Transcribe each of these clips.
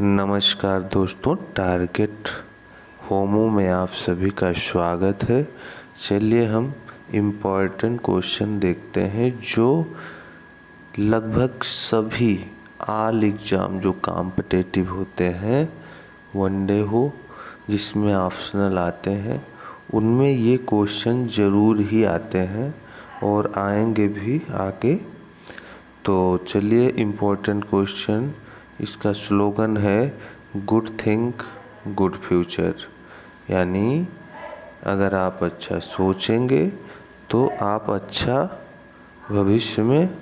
नमस्कार दोस्तों, टारगेट होमो में आप सभी का स्वागत है। चलिए हम इम्पॉर्टेंट क्वेश्चन देखते हैं जो लगभग सभी ऑल एग्ज़ाम जो कॉम्पिटिटिव होते हैं, वनडे हो जिसमें ऑप्शनल आते हैं, उनमें ये क्वेश्चन ज़रूर ही आते हैं और आएंगे भी आगे। तो चलिए इम्पोर्टेंट क्वेश्चन, इसका स्लोगन है गुड थिंक गुड फ्यूचर। यानी अगर आप अच्छा सोचेंगे तो आप अच्छा भविष्य में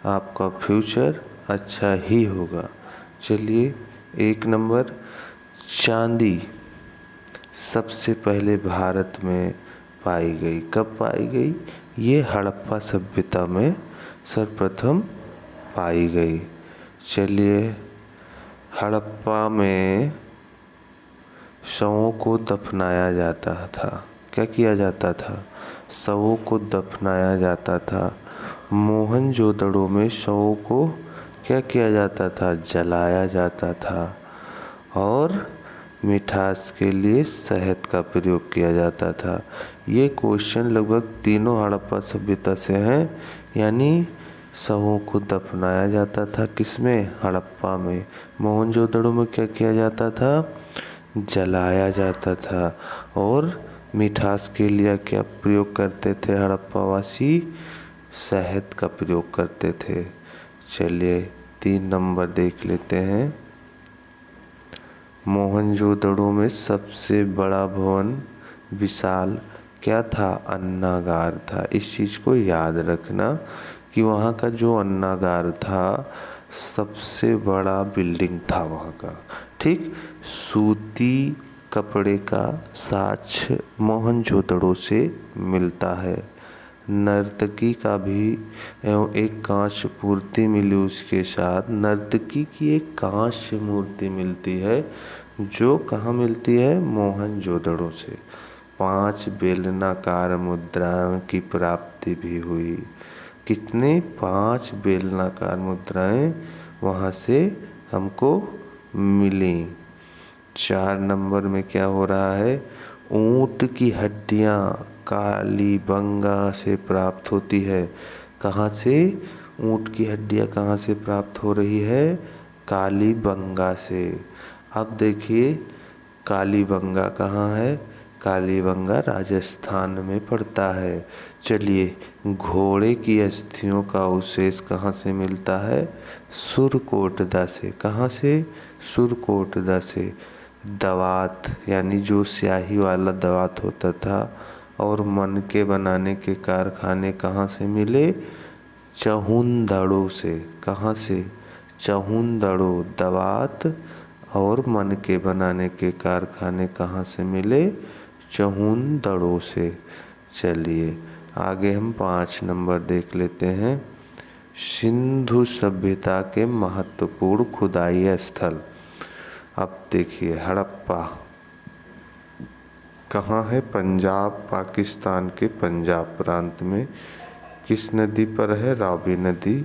आपका फ्यूचर अच्छा ही होगा। चलिए 1 नंबर, चांदी सबसे पहले भारत में पाई गई। कब पाई गई? ये हड़प्पा सभ्यता में सर्वप्रथम पाई गई। चलिए, हड़प्पा में शवों को दफनाया जाता था। क्या किया जाता था? शवों को दफनाया जाता था। मोहनजोदड़ो में शवों को क्या किया जाता था? जलाया जाता था। और मिठास के लिए शहद का प्रयोग किया जाता था। ये क्वेश्चन लगभग तीनों हड़प्पा सभ्यता से हैं। यानी शवों को दफनाया जाता था किसमें? हड़प्पा में। मोहनजोदड़ो में क्या किया जाता था? जलाया जाता था। और मिठास के लिए क्या प्रयोग करते थे हड़प्पा वासी? शहद का प्रयोग करते थे। चलिए 3 नंबर देख लेते हैं। मोहनजोदड़ो में सबसे बड़ा भवन विशाल क्या था? अन्नागार था। इस चीज़ को याद रखना कि वहाँ का जो अन्नागार था सबसे बड़ा बिल्डिंग था वहाँ का। ठीक, सूती कपड़े का साक्ष्य मोहनजोदड़ो से मिलता है। नर्तकी का भी एवं एक कांस्य मूर्ति मिली उसके साथ। नर्तकी की एक कांस्य मूर्ति मिलती है जो कहाँ मिलती है? मोहनजोदड़ो से। 5 बेलनाकार मुद्राओं की प्राप्ति भी हुई। कितने? 5 बेलनाकार मुद्राएं वहाँ से हमको मिली। 4 नंबर में क्या हो रहा है? ऊँट की हड्डियाँ कालीबंगा से प्राप्त होती है। कहाँ से? ऊँट की हड्डियाँ कहाँ से प्राप्त हो रही है? कालीबंगा से। अब देखिए कालीबंगा कहाँ है? कालीबंगा राजस्थान में पड़ता है। चलिए, घोड़े की अस्थियों का अवशेष कहाँ से मिलता है? सुरकोटदा से। कहाँ से? सुरकोटदा से। दवात यानी जो स्याही वाला दवात होता था और मनके बनाने के कारखाने कहाँ से मिले? चहुंदड़ो से। कहाँ से? चहुंदड़ो। दवात और मनके बनाने के कारखाने कहाँ से मिले? चहुंदड़ो से। चलिए आगे हम 5 नंबर देख लेते हैं। सिंधु सभ्यता के महत्वपूर्ण खुदाई स्थल। अब देखिए हड़प्पा कहाँ है? पंजाब, पाकिस्तान के पंजाब प्रांत में। किस नदी पर है? रावी नदी।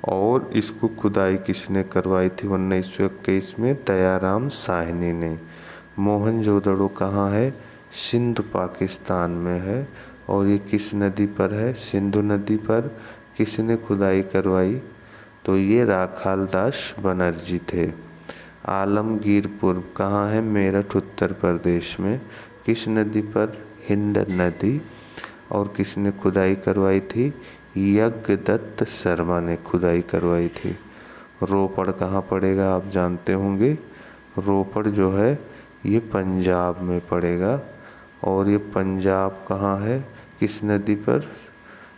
और इसको खुदाई किसने करवाई थी? 1921 में दयाराम साहनी ने। मोहनजोदड़ो कहाँ है? सिंध पाकिस्तान में है। और ये किस नदी पर है? सिंधु नदी पर। किसने खुदाई करवाई? तो ये राखालदास बनर्जी थे। आलमगीरपुर कहाँ है? मेरठ उत्तर प्रदेश में। किस नदी पर? हिंद नदी। और किसने खुदाई करवाई थी? यज्ञदत्त शर्मा ने खुदाई करवाई थी। रोपड़ कहाँ पड़ेगा? आप जानते होंगे। रोपड़ जो है ये पंजाब में पड़ेगा। और ये पंजाब कहाँ है? किस नदी पर?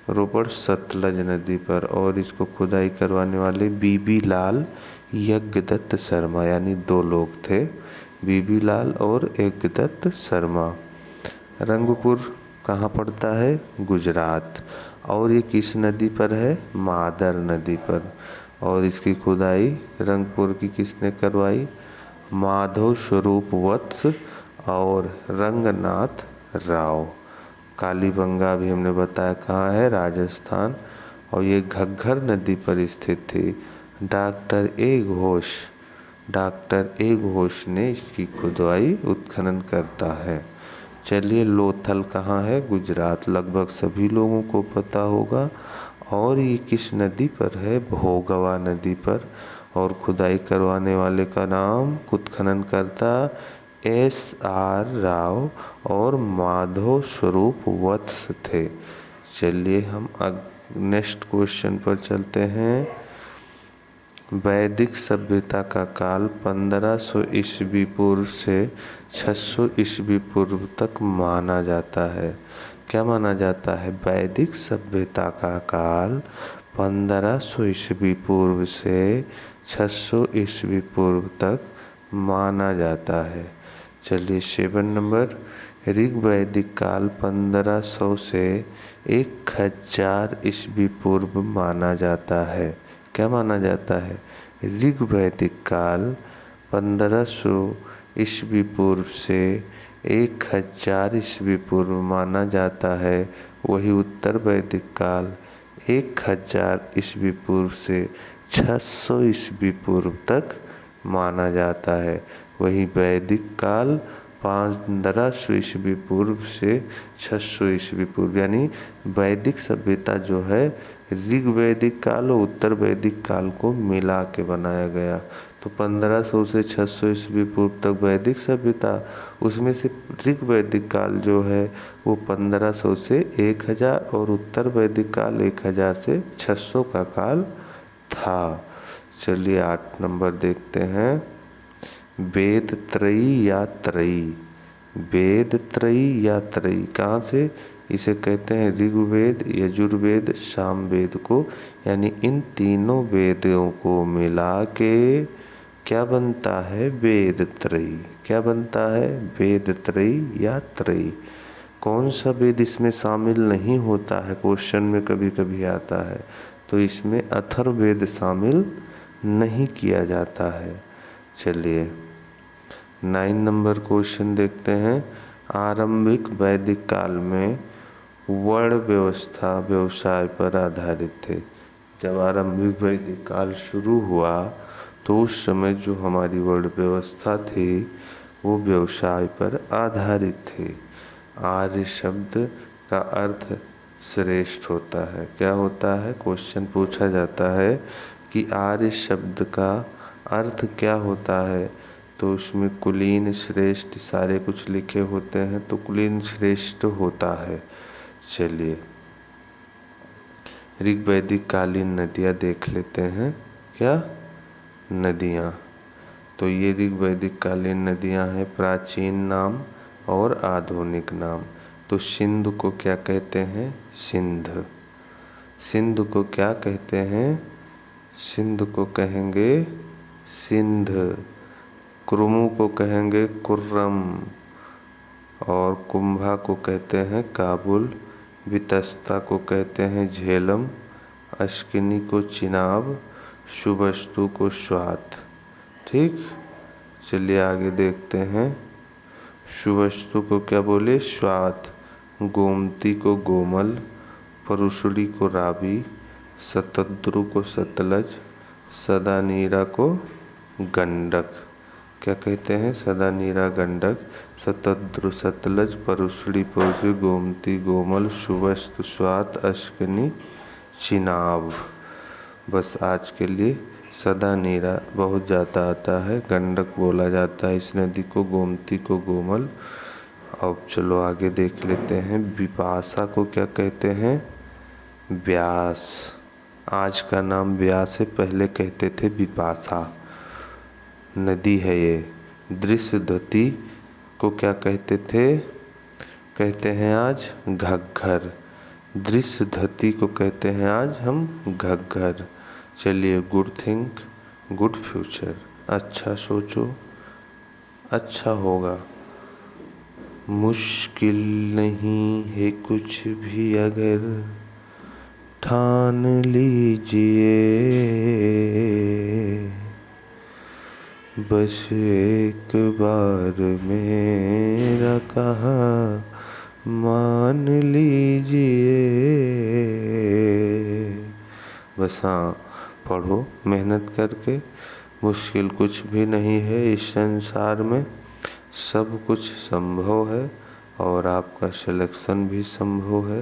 रोपड़ सतलज नदी पर। और इसको खुदाई करवाने वाले बीबी लाल यज्ञदत्त शर्मा, यानी 2 लोग थे, बीबी लाल और यज्ञदत्त शर्मा। रंगपुर कहाँ पड़ता है? गुजरात। और ये किस नदी पर है? मादर नदी पर। और इसकी खुदाई रंगपुर की किसने करवाई? माधव स्वरूप वत्स और रंगनाथ राव। कालीबंगा भी हमने बताया कहाँ है? राजस्थान। और ये घग्गर नदी पर स्थित थी। Doctor A Ghosh doctor A Ghosh ने इसकी खुदाई उत्खनन करता है। चलिए, लोथल कहाँ है? गुजरात। लगभग सभी लोगों को पता होगा। और ये किस नदी पर है? भोगवा नदी पर। और खुदाई करवाने वाले का नाम, उत्खनन करता SR राव और माधव स्वरूप वत्स थे। चलिए हम नेक्स्ट क्वेश्चन पर चलते हैं। वैदिक सभ्यता का काल 1500 ईस्वी पूर्व से 600 ईस्वी पूर्व तक माना जाता है। क्या माना जाता है? वैदिक सभ्यता का काल 1500 ईस्वी पूर्व से 600 ईस्वी पूर्व तक माना जाता है। चलिए 7 नंबर, ऋग वैदिक काल 1500 से 1000 ईस्वी पूर्व माना जाता है। क्या माना जाता है? ऋग वैदिक काल 1500 ईस्वी पूर्व से 1000 ईस्वी पूर्व माना जाता है। वही उत्तर वैदिक काल 1000 ईस्वी पूर्व से 600 ईस्वी पूर्व तक माना जाता है। वही वैदिक काल 1500 ईस्वी पूर्व से 600 ईस्वी पूर्व, यानी वैदिक सभ्यता जो है ऋग वैदिक काल और उत्तर वैदिक काल को मिला के बनाया गया। तो 1500 से 600 ईस्वी पूर्व तक वैदिक सभ्यता, उसमें से ऋग वैदिक काल जो है वो 1500 से 1000 और उत्तर वैदिक काल 1000 से 600 का काल था। चलिए 8 नंबर देखते हैं। वेद त्रयी या त्रयी, वेद त्रयी या त्रयी कहाँ से? इसे कहते हैं ऋग्वेद, यजुर्वेद, सामवेद को, यानी इन तीनों वेदों को मिला के क्या बनता है? वेद त्रयी। क्या बनता है? वेद त्रयी या त्रयी। कौन सा वेद इसमें शामिल नहीं होता है? क्वेश्चन में कभी कभी आता है। तो इसमें अथर्ववेद शामिल नहीं किया जाता है। चलिए 9 नंबर क्वेश्चन देखते हैं। आरंभिक वैदिक काल में वर्ण व्यवस्था व्यवसाय पर आधारित थे। जब आरंभिक वैदिक काल शुरू हुआ तो उस समय जो हमारी वर्ण व्यवस्था थी वो व्यवसाय पर आधारित थी। आर्य शब्द का अर्थ श्रेष्ठ होता है। क्या होता है? क्वेश्चन पूछा जाता है कि आर्य शब्द का अर्थ क्या होता है? तो उसमें कुलीन, श्रेष्ठ सारे कुछ लिखे होते हैं, तो कुलीन श्रेष्ठ होता है। चलिए ऋग वैदिक कालीन नदियाँ देख लेते हैं। क्या नदियाँ? तो ये ऋग वैदिक कालीन नदियाँ हैं, प्राचीन नाम और आधुनिक नाम। तो सिंधु को क्या कहते हैं? सिंध। सिंधु को क्या कहते हैं? सिंधु को कहेंगे सिंध। कुर्मु को कहेंगे कुर्रम और कुंभा को कहते हैं काबुल। वितस्ता को कहते हैं झेलम। अश्किनी को चिनाब। सुबस्तु को स्वात। ठीक, चलिए आगे देखते हैं। सुबस्तु को क्या बोले? स्वात। गोमती को गोमल। परुशड़ी को रावी। शतद्रु को सतलज। सदानीरा को गंडक। क्या कहते हैं? सदानीरा गंडक, शतद्रु सतलज, परुशड़ी परुशड़ी, गोमती गोमल, सुबस्तु स्वात, अश्किनी चिनाब। बस आज के लिए सदानीरा बहुत ज़्यादा आता है, गंडक बोला जाता है इस नदी को, गोमती को गोमल। अब चलो आगे देख लेते हैं। विपाशा को क्या कहते हैं? व्यास। आज का नाम व्यास है, पहले कहते थे विपाशा। नदी है ये। दृश्यधती को क्या कहते थे? कहते हैं आज घग्घर। दृश्यधती को कहते हैं आज हम घग्घर। चलिए गुड थिंक गुड फ्यूचर, अच्छा सोचो अच्छा होगा। मुश्किल नहीं है कुछ भी अगर ठान लीजिए, बस एक बार मेरा कहा मान लीजिए। बस हाँ, पढ़ो मेहनत करके, मुश्किल कुछ भी नहीं है इस संसार में, सब कुछ संभव है और आपका सिलेक्शन भी संभव है।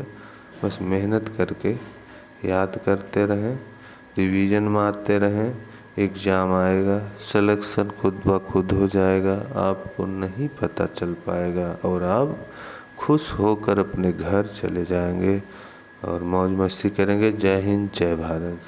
बस मेहनत करके याद करते रहें, रिवीजन मारते रहें, एग्ज़ाम आएगा, सिलेक्शन खुद ब खुद हो जाएगा, आपको नहीं पता चल पाएगा और आप खुश होकर अपने घर चले जाएंगे और मौज मस्ती करेंगे। जय हिंद, जय भारत।